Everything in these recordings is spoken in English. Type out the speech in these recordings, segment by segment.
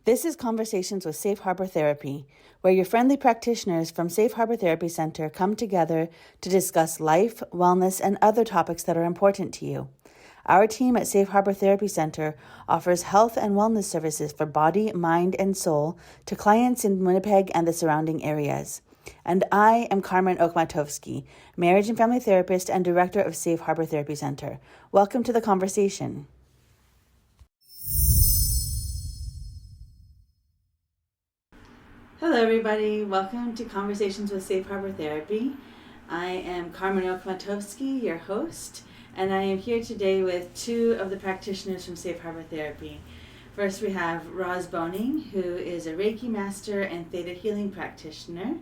This is Conversations with Safe Harbour Therapy, where your friendly practitioners from Safe Harbour Therapy Center come together to discuss life, wellness, and other topics that are important to you. Our team at Safe Harbour Therapy Center offers health and wellness services for body, mind, and soul to clients in Winnipeg and the surrounding areas. And I am Carmen Okmatovsky, marriage and family therapist and director of Safe Harbour Therapy Center. Welcome to the conversation. Hello, everybody. Welcome to Conversations with Safe Harbour Therapy. I am Carmen Okmatovsky, your host, and I am here today with two of the practitioners from Safe Harbour Therapy. First, we have Roz Boning, who is a Reiki master and Theta healing practitioner.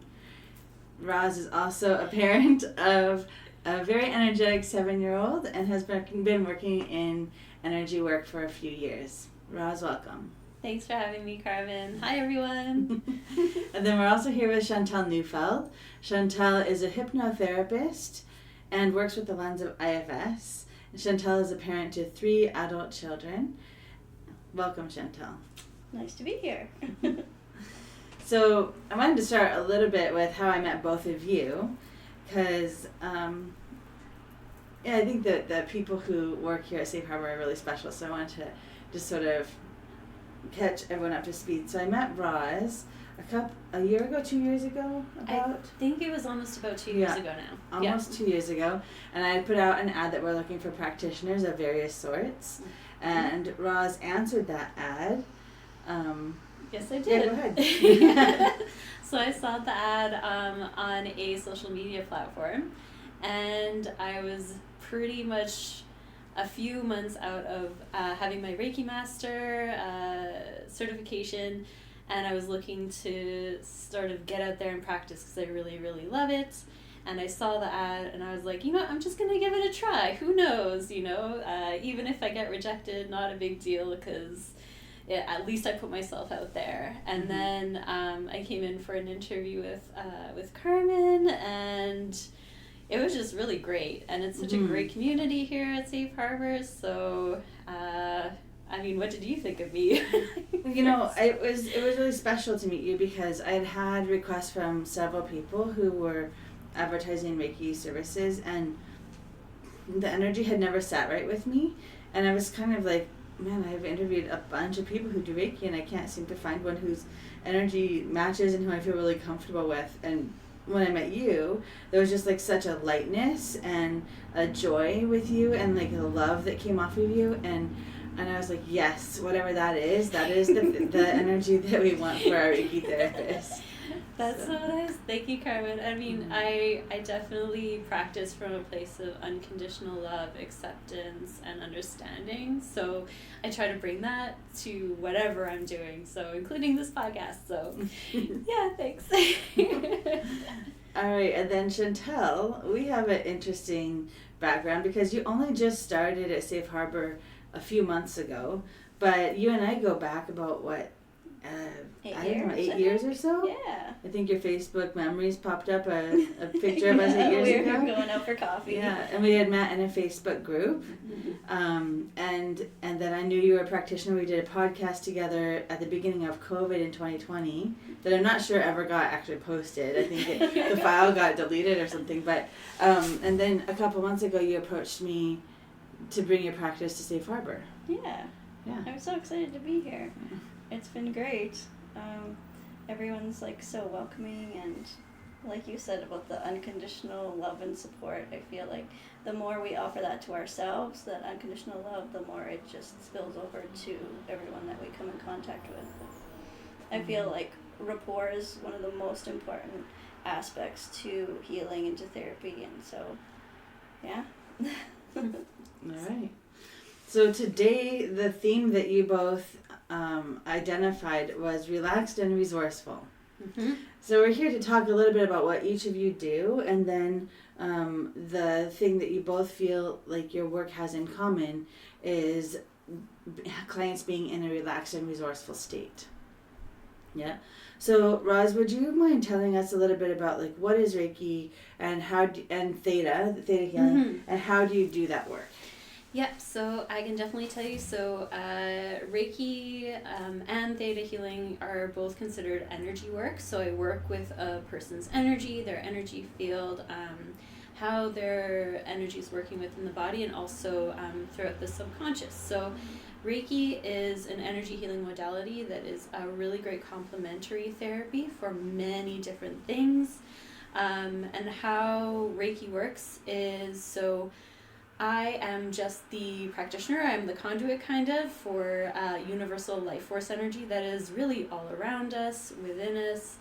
Roz is also a parent of a very energetic 7-year-old and has been working in energy work for a few years. Roz, welcome. Thanks for having me, Carmen. Hi, everyone. And then we're also here with Chantelle Neufeld. Chantelle is a hypnotherapist and works with the lens of IFS. And Chantelle is a parent to 3 adult children. Welcome, Chantelle. Nice to be here. So I wanted to start a little bit with how I met both of you, because I think that the people who work here at Safe Harbour are really special. So I wanted to just sort of catch everyone up to speed. So I met Roz a year ago, 2 years ago, about? I think it was almost about 2 years ago now. Almost 2 years ago. And I put out an ad that we're looking for practitioners of various sorts. Mm-hmm. And Roz answered that ad. Yes, I did. Yeah, go ahead. So I saw the ad on a social media platform, and I was pretty much a few months out of having my Reiki master certification, and I was looking to sort of get out there and practice because I really, really love it. And I saw the ad, and I was like, I'm just going to give it a try. Who knows, even if I get rejected, not a big deal, because at least I put myself out there. And mm-hmm. Then I came in for an interview with Carmen, and it was just really great. And it's such mm-hmm. a great community here at Safe Harbour. So, what did you think of me? It was really special to meet you because I had requests from several people who were advertising Reiki services, and the energy had never sat right with me. And I was kind of like, man, I've interviewed a bunch of people who do Reiki, and I can't seem to find one whose energy matches and who I feel really comfortable with. And when I met you, there was just like such a lightness and a joy with you, and like a love that came off of you, and I was like, yes, whatever that is the energy that we want for our Reiki therapists. That's so nice. Thank you, Carmen. Mm-hmm. I definitely practice from a place of unconditional love, acceptance, and understanding. So I try to bring that to whatever I'm doing, so including this podcast. So yeah, thanks. All right, and then Chantelle, we have an interesting background because you only just started at Safe Harbour a few months ago, but you and I go back about 8 years or so? Yeah. I think your Facebook memories popped up a picture of us 8 years ago. We were going out for coffee. Yeah, and we had met in a Facebook group. Mm-hmm. And then I knew you were a practitioner. We did a podcast together at the beginning of COVID in 2020 that I'm not sure ever got actually posted. I think the file got deleted or something. But and then a couple months ago you approached me to bring your practice to Safe Harbour. Yeah. I'm so excited to be here. Yeah. It's been great. Everyone's so welcoming, and like you said about the unconditional love and support, I feel like the more we offer that to ourselves, that unconditional love, the more it just spills over to everyone that we come in contact with. I feel like rapport is one of the most important aspects to healing and to therapy, and so yeah. All right. So today the theme that you both identified was relaxed and resourceful. Mm-hmm. So we're here to talk a little bit about what each of you do, and then the thing that you both feel like your work has in common is clients being in a relaxed and resourceful state. Yeah. So Roz, would you mind telling us a little bit about what is Reiki and and Theta healing, mm-hmm. and how do you do that work? Yep, so I can definitely tell you. So Reiki and Theta healing are both considered energy work. So I work with a person's energy, their energy field, how their energy is working within the body, and also throughout the subconscious. So Reiki is an energy healing modality that is a really great complementary therapy for many different things. And how Reiki works is, so I am just the practitioner. I'm the conduit, kind of, for universal life force energy that is really all around us, within us,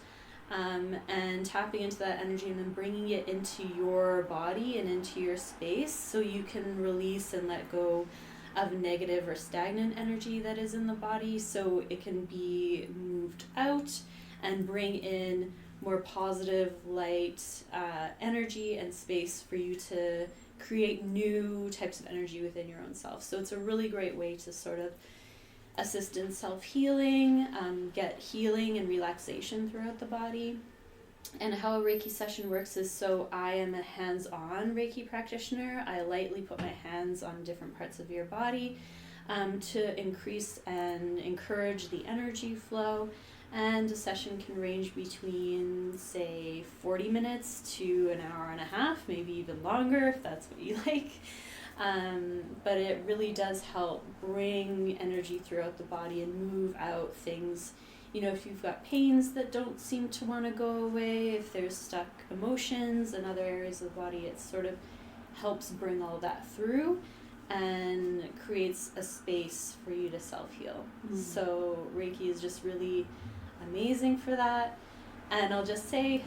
and tapping into that energy and then bringing it into your body and into your space so you can release and let go of negative or stagnant energy that is in the body, so it can be moved out and bring in more positive, light energy and space for you to create new types of energy within your own self. So it's a really great way to sort of assist in self-healing, get healing and relaxation throughout the body. And how a Reiki session works is, so I am a hands-on Reiki practitioner. I lightly put my hands on different parts of your body to increase and encourage the energy flow. And a session can range between, say, 40 minutes to an hour and a half, maybe even longer if that's what you like. But it really does help bring energy throughout the body and move out things. You know, if you've got pains that don't seem to want to go away, if there's stuck emotions in other areas of the body, it sort of helps bring all that through and creates a space for you to self-heal. So Reiki is just really amazing for that. And I'll just say,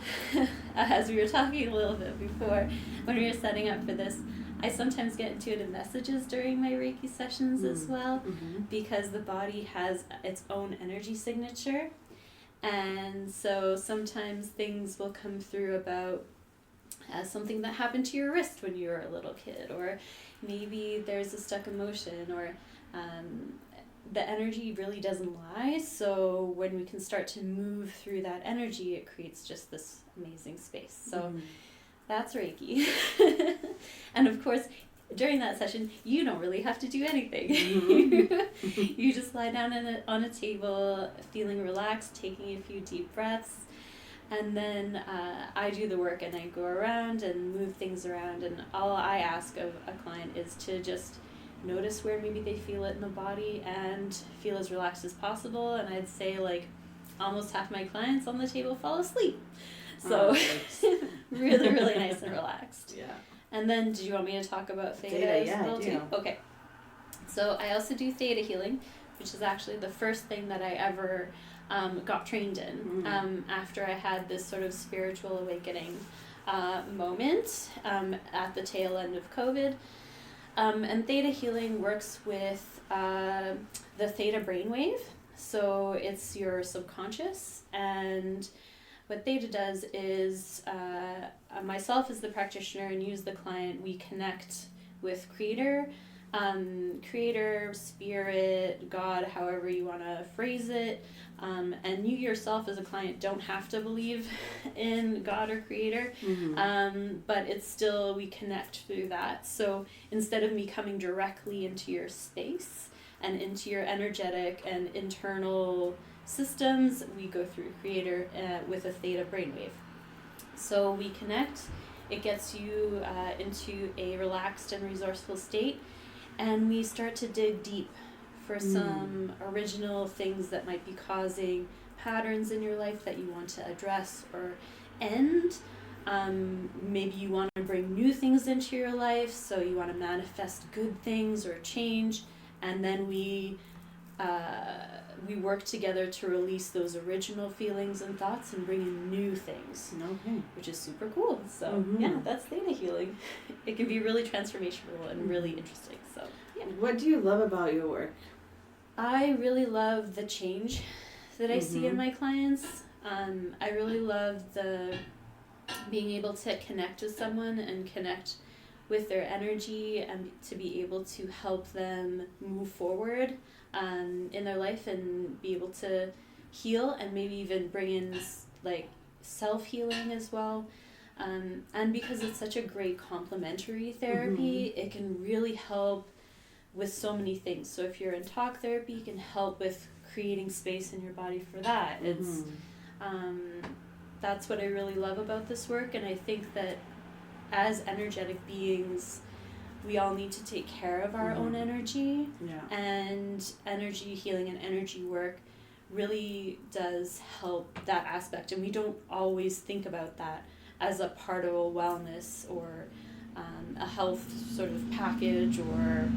as we were talking a little bit before, when we were setting up for this, I sometimes get intuitive messages during my Reiki sessions as well, because the body has its own energy signature. And so sometimes things will come through about something that happened to your wrist when you were a little kid, or maybe there's a stuck emotion, or the energy really doesn't lie. So when we can start to move through that energy, it creates just this amazing space. So that's Reiki. And of course, during that session, you don't really have to do anything. You just lie down on a table, feeling relaxed, taking a few deep breaths. And then I do the work, and I go around and move things around. And all I ask of a client is to just notice where maybe they feel it in the body and feel as relaxed as possible. And I'd say like almost half my clients on the table fall asleep. So really, really nice and relaxed. Yeah. And then, did you want me to talk about Theta Yeah, as well I too? do. Okay. So I also do Theta healing, which is actually the first thing that I ever got trained in after I had this sort of spiritual awakening moment at the tail end of COVID. And Theta healing works with the Theta brainwave. So it's your subconscious, and what Theta does is myself as the practitioner and you as the client, we connect with Creator, Spirit, God, however you want to phrase it. And you yourself as a client don't have to believe in God or Creator, but it's still, we connect through that. So instead of me coming directly into your space and into your energetic and internal systems, we go through Creator with a Theta brainwave. So we connect, it gets you into a relaxed and resourceful state, and we start to dig deep for some original things that might be causing patterns in your life that you want to address or end. Maybe you want to bring new things into your life, so you want to manifest good things or change, and then we work together to release those original feelings and thoughts and bring in new things, which is super cool. So yeah, that's Theta healing. It can be really transformational and really interesting. So yeah. What do you love about your work? I really love the change that I see in my clients. I really love the being able to connect with someone and connect with their energy and to be able to help them move forward in their life and be able to heal and maybe even bring in like self-healing as well. And because it's such a great complementary therapy, it can really help with so many things. So if you're in talk therapy, you can help with creating space in your body for that. It's that's what I really love about this work, and I think that as energetic beings, we all need to take care of our own energy, and energy healing and energy work really does help that aspect, and we don't always think about that as a part of a wellness or a health sort of package, or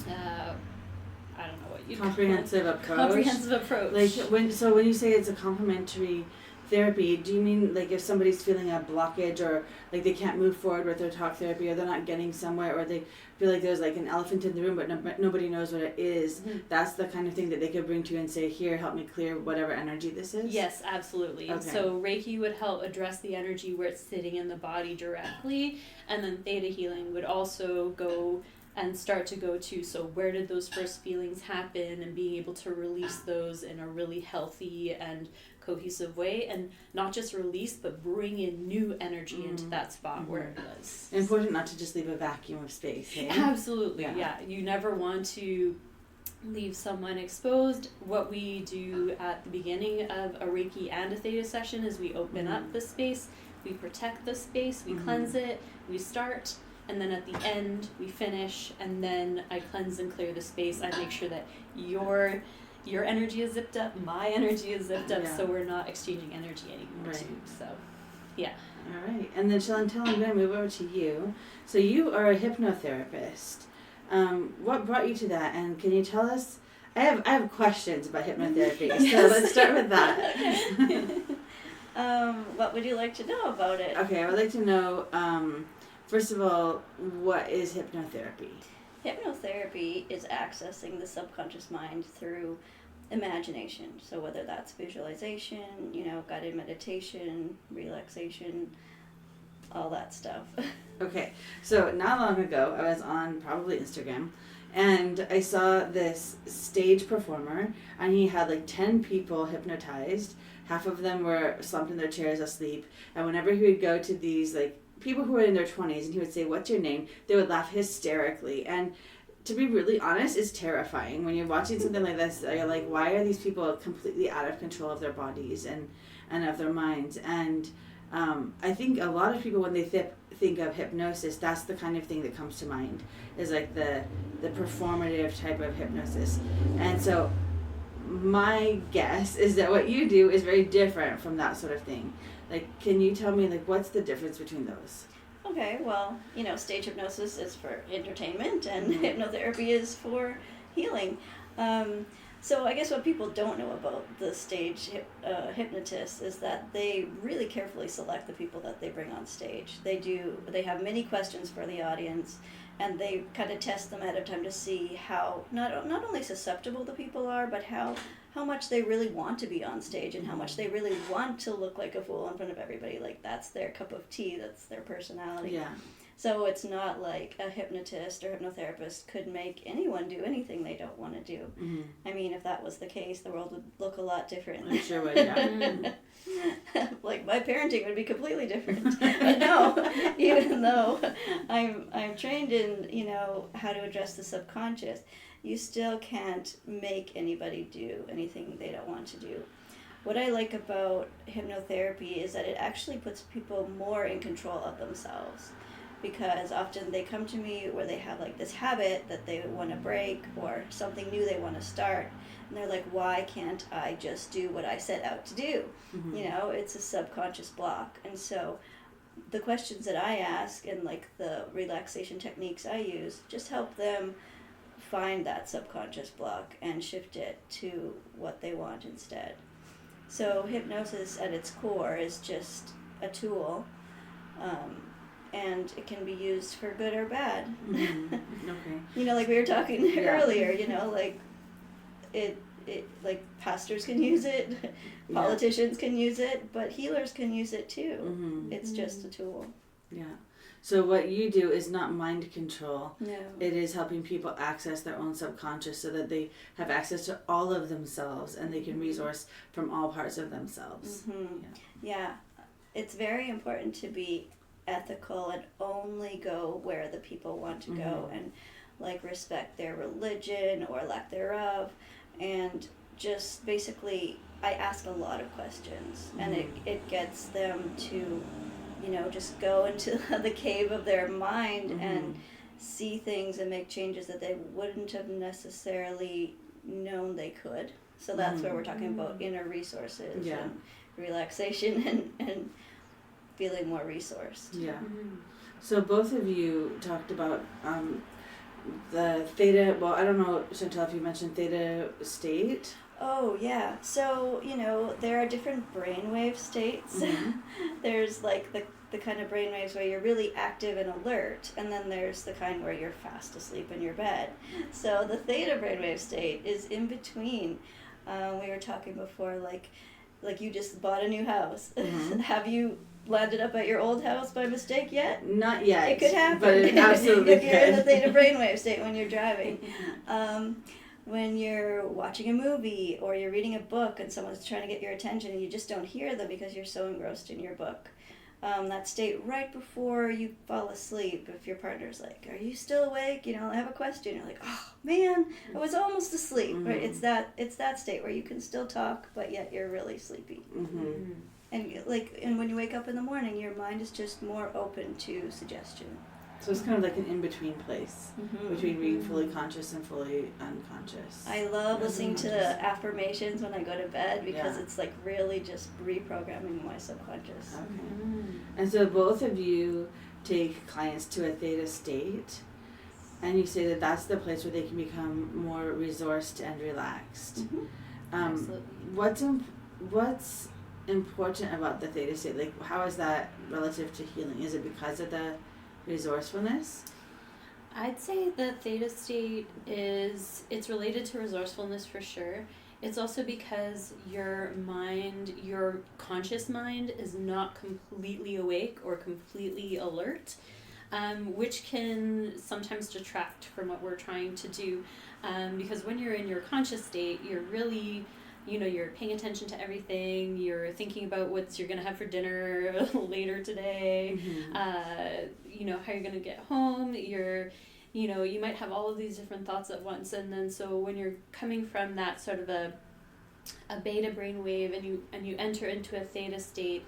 I don't know what you comprehensive approach. Comprehensive approach. Like when you say it's a complementary therapy, do you mean like if somebody's feeling a blockage, or like they can't move forward with their talk therapy, or they're not getting somewhere, or they feel like there's like an elephant in the room but nobody knows what it is, that's the kind of thing that they could bring to you and say, here, help me clear whatever energy this is? Yes, absolutely. Okay. So Reiki would help address the energy where it's sitting in the body directly, and then Theta healing would also go and start to go to, so where did those first feelings happen, and being able to release those in a really healthy and cohesive way, and not just release but bring in new energy into that spot where it was. Important not to just leave a vacuum of space, hey? Absolutely, yeah. You never want to leave someone exposed. What we do at the beginning of a Reiki and a Theta session is we open up the space, we protect the space, we cleanse it, we start, and then at the end we finish, and then I cleanse and clear the space. I make sure that your energy is zipped up, my energy is zipped up, so we're not exchanging energy anymore too. So, yeah. All right. And then Chantelle, I'm going to move over to you. So you are a hypnotherapist. What brought you to that? And can you tell us? I have questions about hypnotherapy, so let's start with that. What would you like to know about it? Okay, I would like to know, first of all, what is hypnotherapy? Hypnotherapy is accessing the subconscious mind through imagination. So whether that's visualization, guided meditation, relaxation, all that stuff. Okay, so not long ago, I was on probably Instagram, and I saw this stage performer, and he had like 10 people hypnotized. Half of them were slumped in their chairs asleep, and whenever he would go to these like people who were in their 20s and he would say, "What's your name?" they would laugh hysterically. And to be really honest, it's terrifying when you're watching something like this. You're like, why are these people completely out of control of their bodies and of their minds? And I think a lot of people, when they think of hypnosis, that's the kind of thing that comes to mind, is like the performative type of hypnosis. And so my guess is that what you do is very different from that sort of thing. Like, can you tell me, like, what's the difference between those? Okay, well, stage hypnosis is for entertainment, and hypnotherapy is for healing. So I guess what people don't know about the stage hypnotists is that they really carefully select the people that they bring on stage. They have many questions for the audience, and they kind of test them ahead of time to see how not only susceptible the people are, but how much they really want to be on stage, and how much they really want to look like a fool in front of everybody. Like, that's their cup of tea, that's their personality. Yeah. So it's not like a hypnotist or hypnotherapist could make anyone do anything they don't want to do. Mm-hmm. I mean, if that was the case, the world would look a lot different. I'm sure would, yeah. Like, my parenting would be completely different. But no, even though I'm trained in, how to address the subconscious, you still can't make anybody do anything they don't want to do. What I like about hypnotherapy is that it actually puts people more in control of themselves, because often they come to me where they have like this habit that they want to break, or something new they want to start, and they're like, why can't I just do what I set out to do? Mm-hmm. It's a subconscious block. And so the questions that I ask and like the relaxation techniques I use just help them find that subconscious block and shift it to what they want instead. So hypnosis at its core is just a tool, and it can be used for good or bad. Mm-hmm. Okay. Like we were talking earlier, like it like pastors can use it, politicians can use it, but healers can use it too. Mm-hmm. It's just a tool. Yeah. So what you do is not mind control. No. It is helping people access their own subconscious so that they have access to all of themselves, and they can resource from all parts of themselves. Mm-hmm. Yeah. It's very important to be ethical and only go where the people want to go. And like respect their religion or lack thereof, and just basically I ask a lot of questions, and it gets them to, just go into the cave of their mind and see things and make changes that they wouldn't have necessarily known they could. So that's where we're talking about inner resources and relaxation and feeling more resourced. Yeah. So both of you talked about the theta, well, I don't know, Chantelle, if you mentioned theta state. Oh, yeah. So, there are different brainwave states. There's like the kind of brainwaves where you're really active and alert, and then there's the kind where you're fast asleep in your bed. So the theta brainwave state is in between. We were talking before, like you just bought a new house. Have you landed up at your old house by mistake yet? Not yet. It could happen. But it absolutely if you're in the theta brainwave state when you're driving. When you're watching a movie or you're reading a book and someone's trying to get your attention and you just don't hear them because you're so engrossed in your book. That state right before you fall asleep, if your partner's like, are you still awake? I have a question. You're like, oh man, I was almost asleep. Right? It's that state where you can still talk, but yet you're really sleepy. And when you wake up in the morning, your mind is just more open to suggestion. So it's kind of like an in-between place between being fully conscious and fully unconscious. I love listening to affirmations when I go to bed because it's like really just reprogramming my subconscious. Okay. And so both of you take clients to a theta state, and you say that that's the place where they can become more resourced and relaxed. Absolutely. What's important about the theta state? Like, how is that relative to healing? Is it because of the resourcefulness? I'd say the theta state it's related to resourcefulness for sure. It's also because your conscious mind is not completely awake or completely alert, which can sometimes detract from what we're trying to do. Because when you're in your conscious state, you're really you're paying attention to everything. You're thinking about what you're going to have for dinner later today, how you're going to get home. You might have all of these different thoughts at once. And then so when you're coming from that sort of a beta brainwave and you enter into a theta state,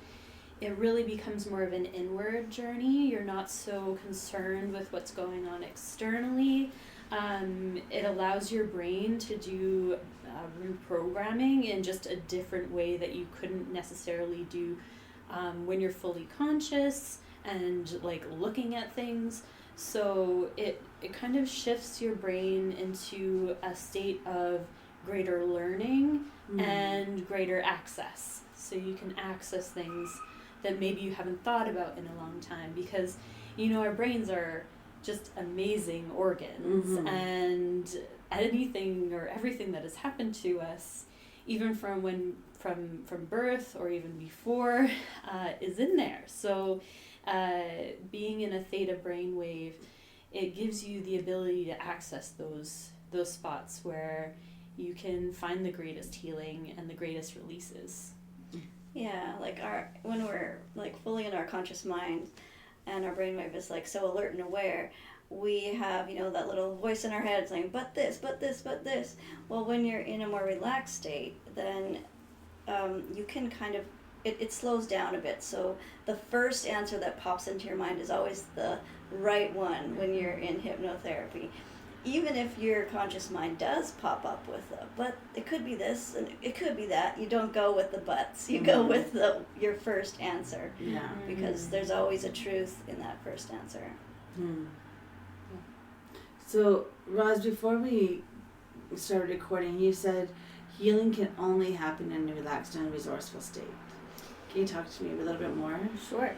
it really becomes more of an inward journey. You're not so concerned with what's going on externally. It allows your brain to do reprogramming in just a different way that you couldn't necessarily do when you're fully conscious and like looking at things. So it kind of shifts your brain into a state of greater learning and greater access. So you can access things that maybe you haven't thought about in a long time, because our brains are just amazing organs, and anything or everything that has happened to us, even from birth or even before, is in there. So being in a theta brainwave, it gives you the ability to access those spots where you can find the greatest healing and the greatest releases. Yeah, like when we're like fully in our conscious mind and our brainwave is like so alert and aware, we have, that little voice in our head saying, but this, but this, but this. Well, when you're in a more relaxed state, then you can kind of, it slows down a bit. So the first answer that pops into your mind is always the right one when you're in hypnotherapy. Even if your conscious mind does pop up with but it could be this and it could be that, you don't go with the buts. You go with your first answer. Yeah. Because there's always a truth in that first answer. So, Roz, before we started recording, you said healing can only happen in a relaxed and resourceful state. Can you talk to me a little bit more? Sure.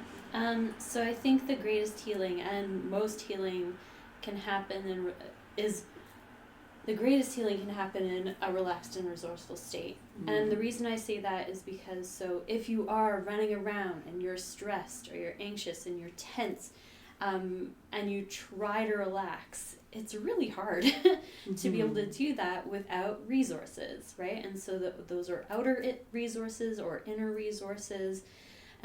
So I think the greatest healing and most healing can happen in a relaxed and resourceful state. And the reason I say that is because, so if you are running around and you're stressed or you're anxious and you're tense, and you try to relax, it's really hard to be able to do that without resources, right? And so those are outer resources or inner resources.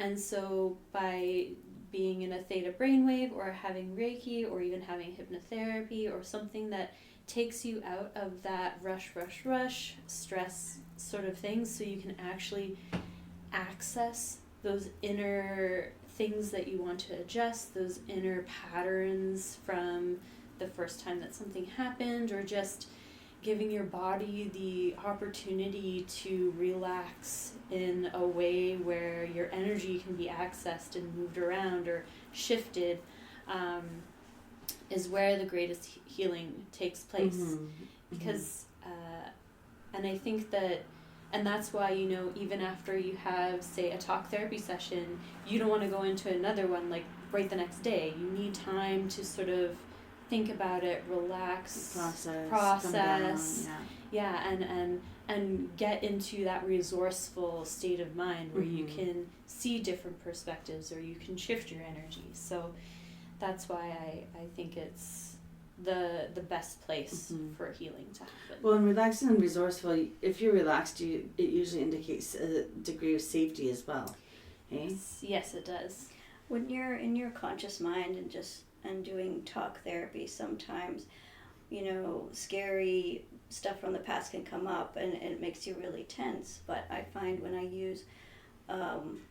And so by being in a theta brainwave or having Reiki or even having hypnotherapy or something that takes you out of that rush stress sort of thing, so you can actually access those inner things that you want to adjust, those inner patterns from the first time that something happened, or just giving your body the opportunity to relax in a way where your energy can be accessed and moved around or shifted, is where the greatest healing takes place. Mm-hmm. Because and I think that, and that's why, you know, even after you have, say, a talk therapy session, you don't want to go into another one like right the next day. You need time to sort of think about it, relax, process, and get into that resourceful state of mind where you can see different perspectives, or you can shift your energy. So that's why I think it's the best place for healing to happen. Well, and relaxing and resourceful, if you're relaxed, it usually indicates a degree of safety as well. Eh? Yes, it does. When you're in your conscious mind and doing talk therapy, sometimes, you know, scary stuff from the past can come up and it makes you really tense. But I find when I use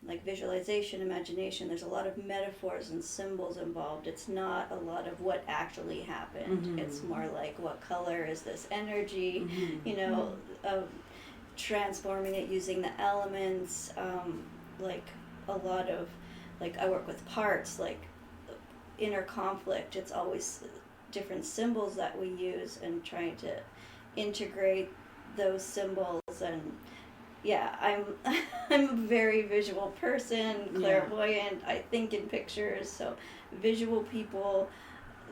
like visualization, imagination, there's a lot of metaphors and symbols involved. It's not a lot of what actually happened. It's more like, what color is this energy, you know, transforming it using the elements, like a lot of, like I work with parts, like inner conflict. It's always different symbols that we use and trying to integrate those symbols. And yeah, I'm a very visual person, clairvoyant. I think in pictures, so visual people,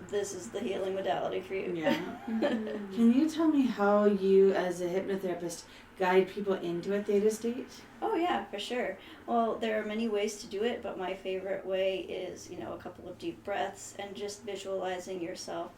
this is the healing modality for you. Yeah. Can you tell me how you, as a hypnotherapist, guide people into a theta state? Oh yeah, for sure. Well, there are many ways to do it, but my favorite way is, you know, a couple of deep breaths and just visualizing yourself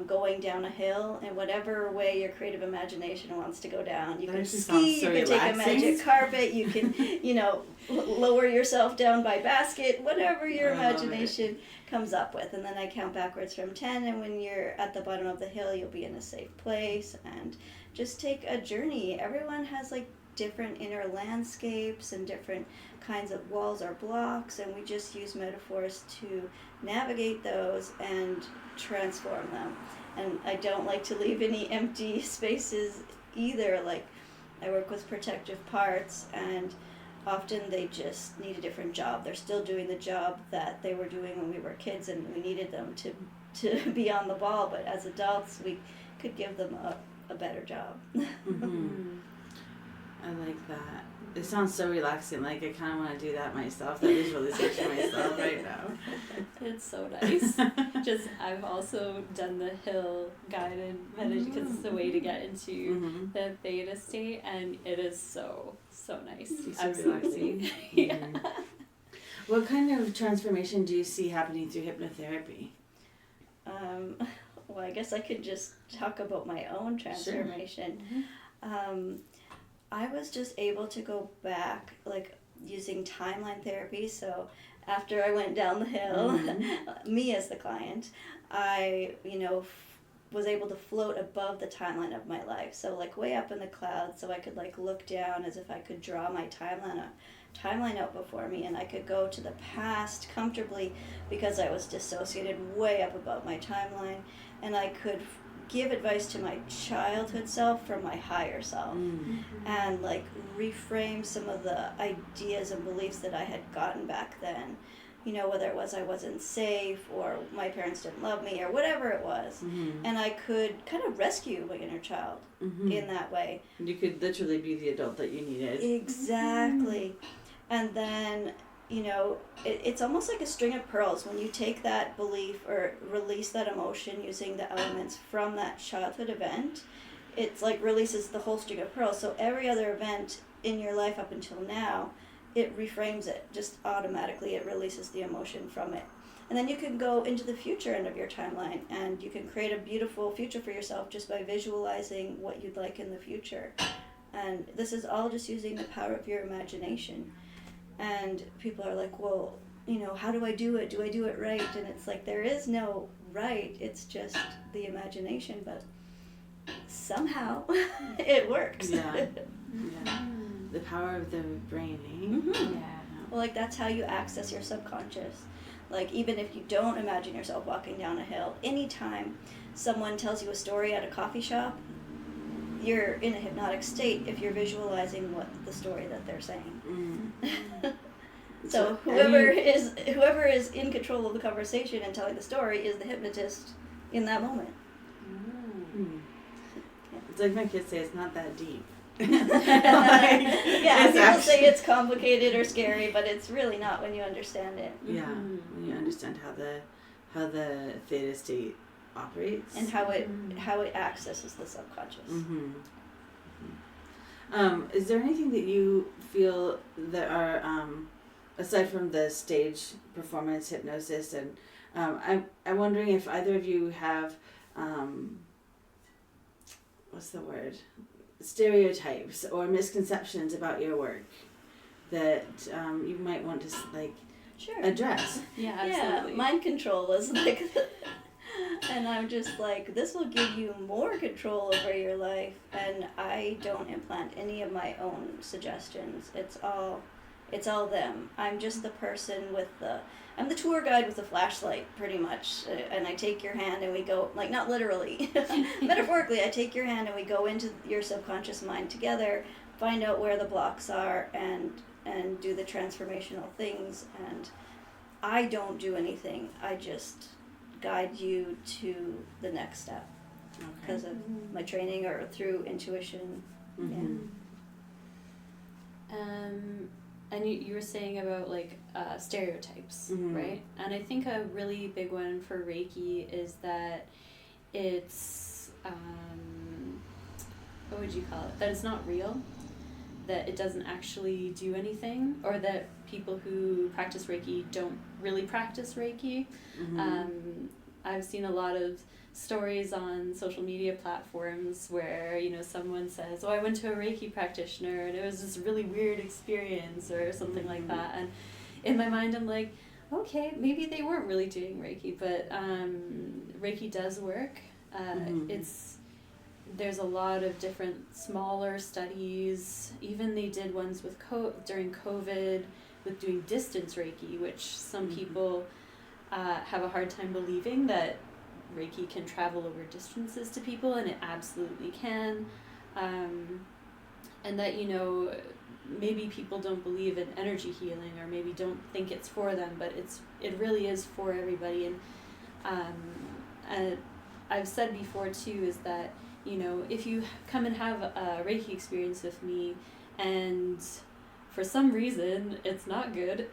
going down a hill in whatever way your creative imagination wants to go down. You can ski, you can take a magic carpet, you can, you know, lower yourself down by basket, whatever your imagination comes up with. And then I count backwards from 10, and when you're at the bottom of the hill, you'll be in a safe place, and just take a journey. Everyone has like different inner landscapes and different kinds of walls or blocks, and we just use metaphors to navigate those and transform them. And I don't like to leave any empty spaces either. Like, I work with protective parts, and often they just need a different job. They're still doing the job that they were doing when we were kids, and we needed them to be on the ball, but as adults we could give them a better job. I like that. It sounds so relaxing. Like, I kind of want to do that myself, that visualization myself right now. It's so nice. Just, I've also done the hill guided meditation because it's a way to get into the theta state, and it is so nice. It's so relaxing. Yeah. What kind of transformation do you see happening through hypnotherapy? Well, I guess I could just talk about my own transformation. Sure. I was just able to go back, like, using timeline therapy. So after I went down the hill, me as the client, I, you know, was able to float above the timeline of my life. So, like, way up in the clouds, so I could, like, look down as if I could draw my timeline out before me, and I could go to the past comfortably because I was dissociated way up above my timeline, and I could give advice to my childhood self from my higher self, and like reframe some of the ideas and beliefs that I had gotten back then, you know, whether it was I wasn't safe or my parents didn't love me or whatever it was, and I could kind of rescue my inner child in that way. You could literally be the adult that you needed. Exactly. And then, you know, it's almost like a string of pearls. When you take that belief or release that emotion using the elements from that childhood event, it's like releases the whole string of pearls. So every other event in your life up until now, it reframes it. Just automatically it releases the emotion from it. And then you can go into the future end of your timeline, and you can create a beautiful future for yourself just by visualizing what you'd like in the future. And this is all just using the power of your imagination. And people are like, well, how do I do it? Do I do it right? And it's like, there is no right. It's just the imagination, but somehow it works. Yeah. The power of the brain, eh? Mm-hmm. Yeah. Well, like, that's how you access your subconscious. Like, even if you don't imagine yourself walking down a hill, anytime someone tells you a story at a coffee shop, you're in a hypnotic state if you're visualizing what the story that they're saying. So whoever is in control of the conversation and telling the story is the hypnotist in that moment. It's like my kids say, it's not that deep. People say it's complicated or scary, but it's really not when you understand it. Yeah, when you understand how the theta state operates and how it accesses the subconscious. Is there anything that you feel that are aside from the stage performance hypnosis, and I'm wondering if either of you have what's the word? Stereotypes or misconceptions about your work that you might want to address. Yeah, absolutely. Yeah, mind control is like, and I'm just like, this will give you more control over your life, and I don't implant any of my own suggestions. It's all them. I'm just the person I'm the tour guide with the flashlight, pretty much, and I take your hand and we go, like, not literally, metaphorically, I take your hand and we go into your subconscious mind together, find out where the blocks are, and do the transformational things, and I don't do anything. I just guide you to the next step because of my training or through intuition. And you were saying about stereotypes, right? And I think a really big one for Reiki is that it's what would you call it? That it's not real, that it doesn't actually do anything, or that people who practice Reiki don't really practice Reiki. I've seen a lot of stories on social media platforms where someone says, I went to a Reiki practitioner and it was this really weird experience or something like that, and in my mind I'm like, okay, maybe they weren't really doing Reiki, but Reiki does work. There's a lot of different smaller studies. Even they did ones with during COVID with doing distance Reiki, which some people have a hard time believing that Reiki can travel over distances to people, and it absolutely can. And that, maybe people don't believe in energy healing, or maybe don't think it's for them, but it really is for everybody. And I've said before too is that, if you come and have a Reiki experience with me and for some reason it's not good,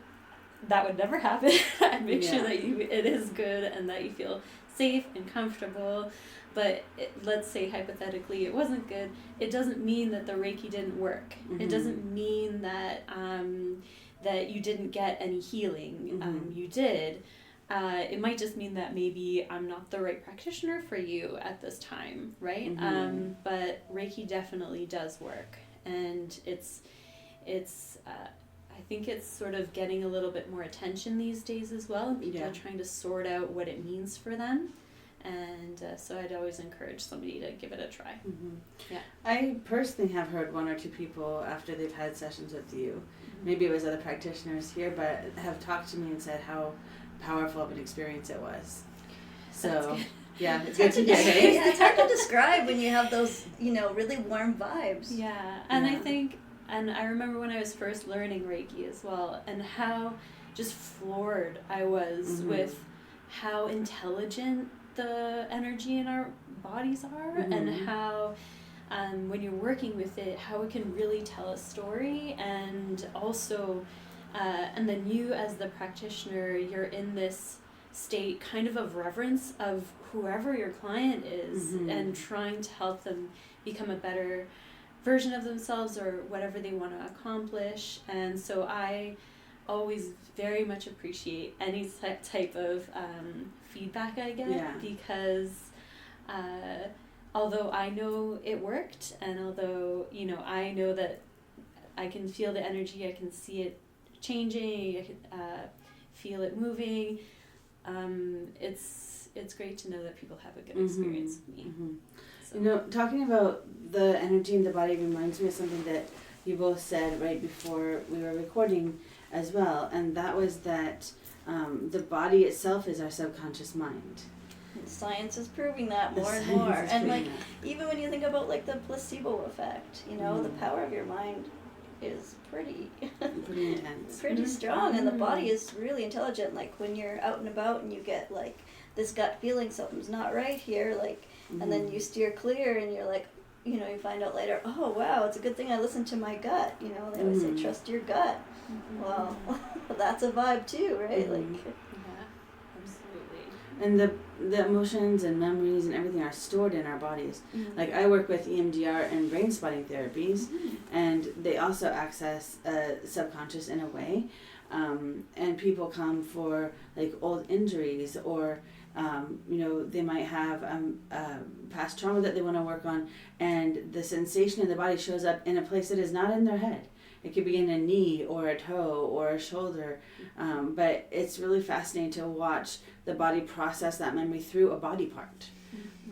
that would never happen. I make sure that it is good and that you feel safe and comfortable. But let's say hypothetically it wasn't good, it doesn't mean that the Reiki didn't work. It doesn't mean that that you didn't get any healing. You did. It might just mean that maybe I'm not the right practitioner for you at this time, right? But Reiki definitely does work, and it's I think it's sort of getting a little bit more attention these days as well, and people are trying to sort out what it means for them. And so I'd always encourage somebody to give it a try. Yeah. I personally have heard one or two people after they've had sessions with you, maybe it was other practitioners here, but have talked to me and said how powerful of an experience it was. So yeah, it's good to hear. It's hard to describe when you have those, really warm vibes. Yeah, and I think, and I remember when I was first learning Reiki as well, and how just floored I was with how intelligent the energy in our bodies are, and how when you're working with it, how it can really tell a story, and also and then you as the practitioner, you're in this state kind of reverence of whoever your client is, and trying to help them become a better version of themselves or whatever they want to accomplish. And so I always very much appreciate any type of feedback I get, because although I know it worked, and although I know that I can feel the energy, I can see it changing. I can feel it moving. It's great to know that people have a good experience with me. Mm-hmm. So. You know, talking about the energy in the body reminds me of something that you both said right before we were recording as well, and that was that the body itself is our subconscious mind. Science is proving that more and more. And like, even when you think about like the placebo effect, you know, the power of your mind is pretty intense, pretty strong, and the body is really intelligent. Like when you're out and about and you get like this gut feeling something's not right here, like, and then you steer clear and you're like, you know, you find out later, oh wow, it's a good thing I listened to my gut. You know, they always say trust your gut. Well, that's a vibe too, right? Like, and the emotions and memories and everything are stored in our bodies. Like I work with EMDR and brain spotting therapies, and they also access subconscious in a way. And people come for like old injuries, or you know, they might have past trauma that they want to work on, and the sensation in the body shows up in a place that is not in their head. It could be in a knee or a toe or a shoulder, but it's really fascinating to watch the body process that memory through a body part.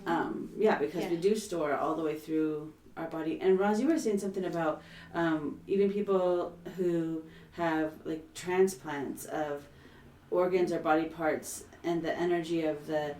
Because we do store all the way through our body. And Roz, you were saying something about even people who have like transplants of organs or body parts, and the energy of the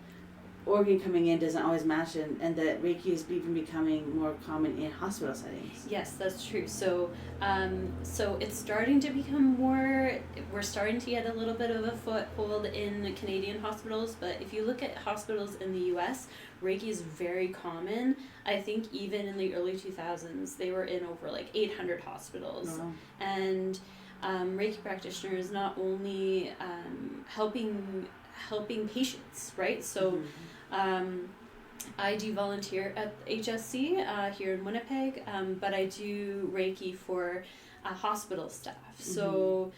organ coming in doesn't always match, and that Reiki is even becoming more common in hospital settings. Yes, that's true. So it's starting to become more, we're starting to get a little bit of a foothold in Canadian hospitals, but if you look at hospitals in the US, Reiki is very common. I think even in the early 2000s, they were in over like 800 hospitals. Wow. And Reiki practitioners not only helping patients, right? So I do volunteer at HSC here in Winnipeg, but I do Reiki for hospital staff. So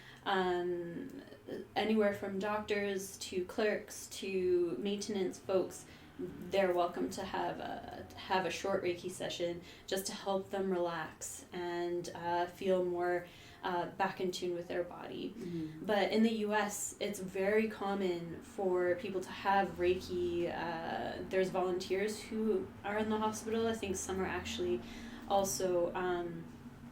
anywhere from doctors to clerks to maintenance folks, they're welcome to have a short Reiki session just to help them relax and feel more back in tune with their body. But in the US, it's very common for people to have Reiki. There's volunteers who are in the hospital. I think some are actually also,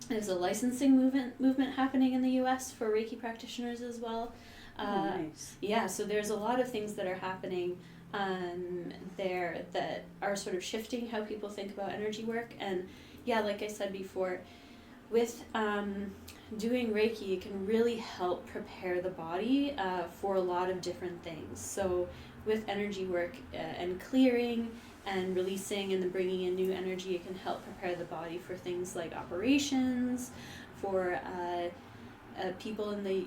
there's a licensing movement happening in the US for Reiki practitioners as well. Nice. Yeah, so there's a lot of things that are happening there that are sort of shifting how people think about energy work. And yeah, like I said before, with doing Reiki, it can really help prepare the body for a lot of different things. So with energy work and clearing and releasing and then bringing in new energy, it can help prepare the body for things like operations, for people in the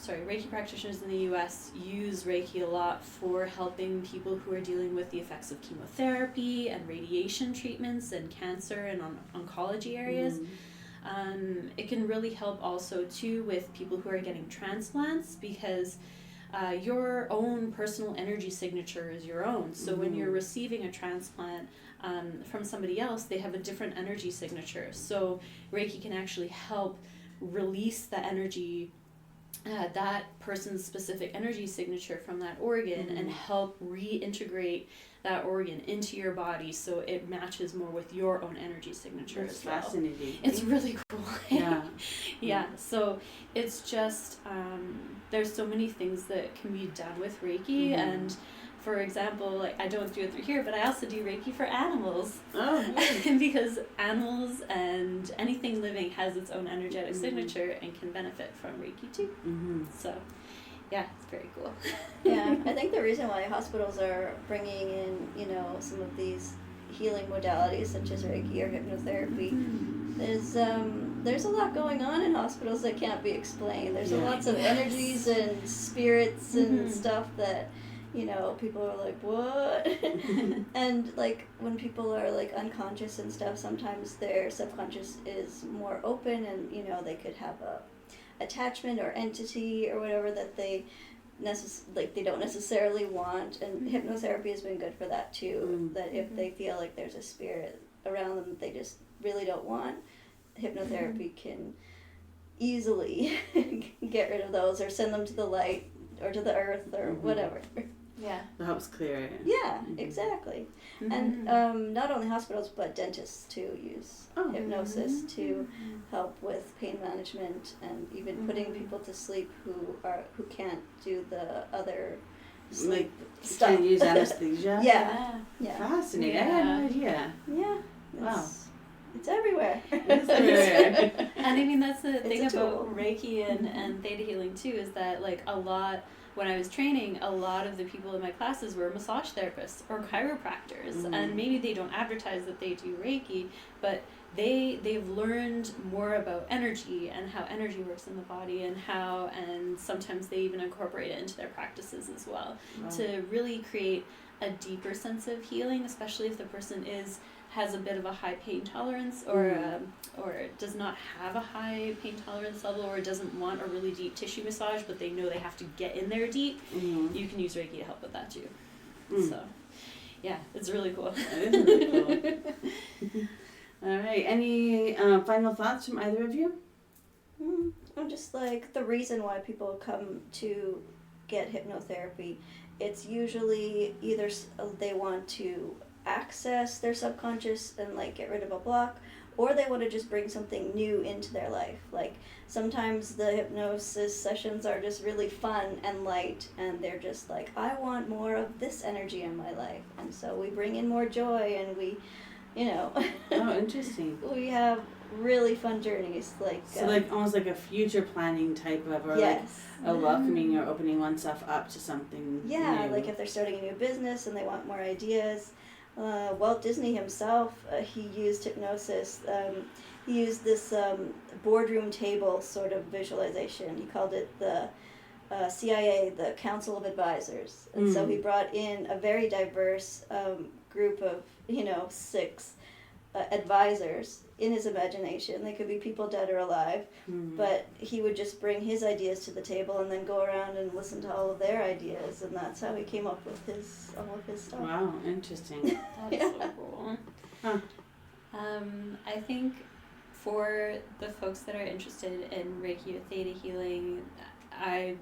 Reiki practitioners in the US use Reiki a lot for helping people who are dealing with the effects of chemotherapy and radiation treatments and cancer and oncology areas. It can really help also too with people who are getting transplants, because your own personal energy signature is your own. So when you're receiving a transplant from somebody else, they have a different energy signature. So Reiki can actually help release the energy, that person's specific energy signature from that organ, and help reintegrate that organ into your body so it matches more with your own energy signature. That's as well. fascinating. It's really cool. Yeah. So it's just there's so many things that can be done with Reiki, and for example, like I don't do it through here, but I also do Reiki for animals. Oh, good. Because animals and anything living has its own energetic signature and can benefit from Reiki too. So yeah, it's very cool. Yeah, I think the reason why hospitals are bringing in, you know, some of these healing modalities such as Reiki or hypnotherapy is there's a lot going on in hospitals that can't be explained. There's lots of energies and spirits and stuff that, you know, people are like, what? And like when people are like unconscious and stuff, sometimes their subconscious is more open, and you know, they could have a attachment or entity or whatever that they they don't necessarily want, and hypnotherapy has been good for that too. That if they feel like there's a spirit around them that they just really don't want, hypnotherapy can easily get rid of those or send them to the light or to the earth or whatever. Yeah. It helps clear it. Yeah, exactly. And not only hospitals but dentists too use hypnosis to help with pain management and even putting people to sleep who can't do the other sleep stuff. Can't use anesthesia? Yeah. Fascinating. I had no idea. Yeah. Wow. It's everywhere. It's everywhere. And I mean, that's the thing a tool. about Reiki and Theta healing too, is that like when I was training, a lot of the people in my classes were massage therapists or chiropractors, and maybe they don't advertise that they do Reiki, but they've learned more about energy and how energy works in the body and sometimes they even incorporate it into their practices as well to really create a deeper sense of healing, especially if the person has a bit of a high pain tolerance or does not have a high pain tolerance level or doesn't want a really deep tissue massage, but they know they have to get in there deep. You can use Reiki to help with that too. So, yeah, it's really cool. It is really cool. All right. Any final thoughts from either of you? I'm just like the reason why people come to get hypnotherapy. It's usually either they want to access their subconscious and like get rid of a block, or they want to just bring something new into their life. Like sometimes the hypnosis sessions are just really fun and light, and they're just like, I want more of this energy in my life, and so we bring in more joy and we Oh, interesting. we have really fun journeys, like so like almost like a future planning type of, or yes. like a welcoming or opening oneself up to something new. Like if they're starting a new business and they want more ideas. Walt Disney himself, he used hypnosis. He used this boardroom table sort of visualization. He called it the CIA, the Council of Advisors. And so he brought in a very diverse group of, 6 advisors in his imagination. They could be people dead or alive, but he would just bring his ideas to the table and then go around and listen to all of their ideas, and that's how he came up with all of his stuff. Wow, interesting. That's so cool. Huh. I think for the folks that are interested in Reiki or Theta healing,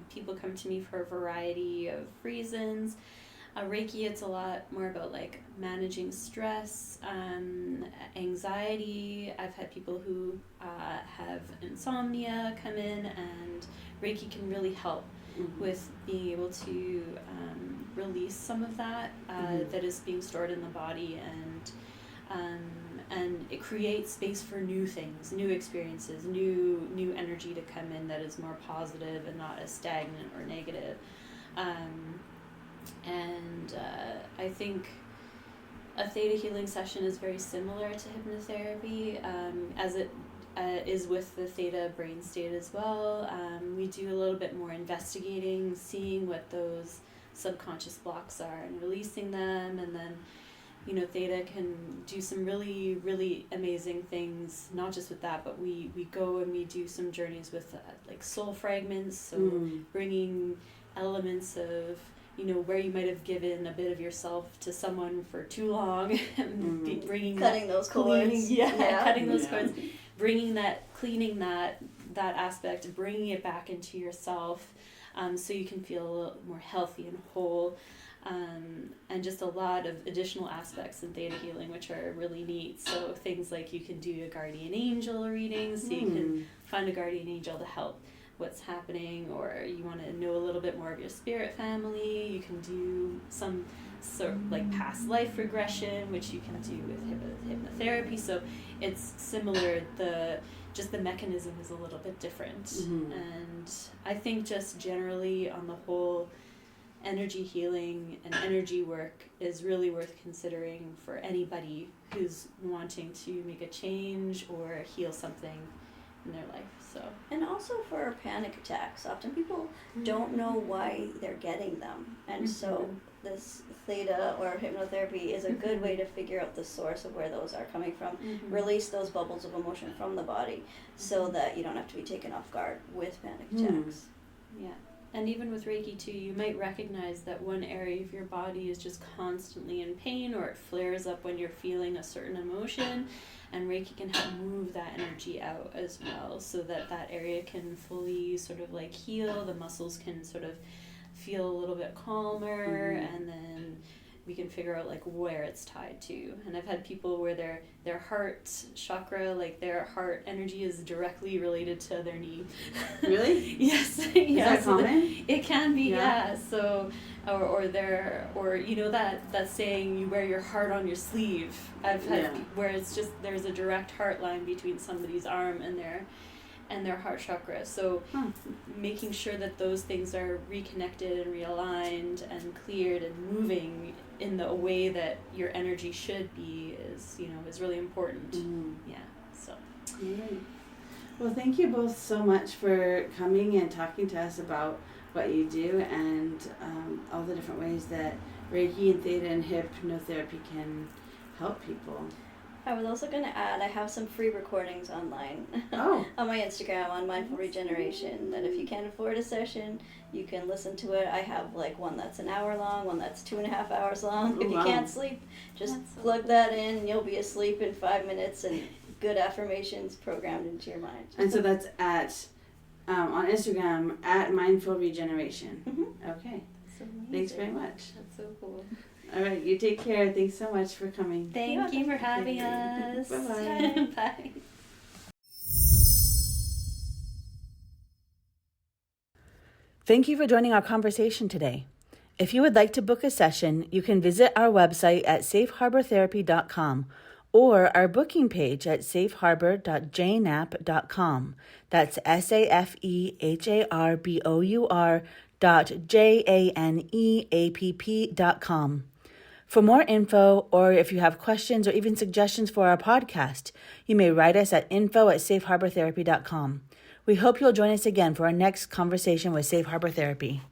people come to me for a variety of reasons. Reiki, it's a lot more about like managing stress, anxiety. I've had people who have insomnia come in, and Reiki can really help with being able to release some of that that is being stored in the body, and it creates space for new things, new experiences, new energy to come in that is more positive and not as stagnant or negative. I think a Theta healing session is very similar to hypnotherapy, as it is with the Theta brain state as well. We do a little bit more investigating, seeing what those subconscious blocks are and releasing them, and then Theta can do some really, really amazing things, not just with that, but we go and we do some journeys with like soul fragments, so bringing elements of where you might have given a bit of yourself to someone for too long, and cutting those cords, cleaning that aspect, bringing it back into yourself, so you can feel a little more healthy and whole, and just a lot of additional aspects in Theta healing which are really neat. So things like you can do a guardian angel reading, so you can find a guardian angel to help what's happening, or you want to know a little bit more of your spirit family. You can do some sort of like past life regression, which you can do with hypnotherapy. So it's similar, the mechanism is a little bit different. And I think just generally on the whole, energy healing and energy work is really worth considering for anybody who's wanting to make a change or heal something in their life. So, and also for panic attacks, often people don't know why they're getting them, and so this Theta or hypnotherapy is a good way to figure out the source of where those are coming from, release those bubbles of emotion from the body, so that you don't have to be taken off guard with panic attacks. Yeah. And even with Reiki too, you might recognize that one area of your body is just constantly in pain, or it flares up when you're feeling a certain emotion. and Reiki can help move that energy out as well, so that that area can fully sort of like heal, the muscles can sort of feel a little bit calmer, and then we can figure out like where it's tied to. And I've had people where their heart chakra, like their heart energy is directly related to their knee. Really? Yes. Is Yeah, that common? It can be, yeah. So or you know that saying, you wear your heart on your sleeve. I've had where it's just there's a direct heart line between somebody's arm and their heart chakra. So making sure that those things are reconnected and realigned and cleared and moving in the way that your energy should be is really important. Yeah. So. Right. Well, thank you both so much for coming and talking to us about what you do and all the different ways that Reiki and Theta and Hypnotherapy can help people. I was also going to add, I have some free recordings online on my Instagram on Mindful Regeneration, that if you can't afford a session, you can listen to it. I have like one that's an hour long, one that's 2.5 hours long. If you can't sleep, just plug that in and you'll be asleep in 5 minutes, and good affirmations programmed into your mind. And so that's at on Instagram at Mindful Regeneration. Okay. So thanks very much. That's so cool. All right, you take care. Thanks so much for coming. Thank you for having us. Bye-bye. Bye. Thank you for joining our conversation today. If you would like to book a session, you can visit our website at safeharbor.com or our booking page at safeharbor.jnap.com. That's SAFEHARBOUR.JANEAPP.com. For more info, or if you have questions or even suggestions for our podcast, you may write us at info@safeharbortherapy.com. We hope you'll join us again for our next conversation with Safe Harbor Therapy.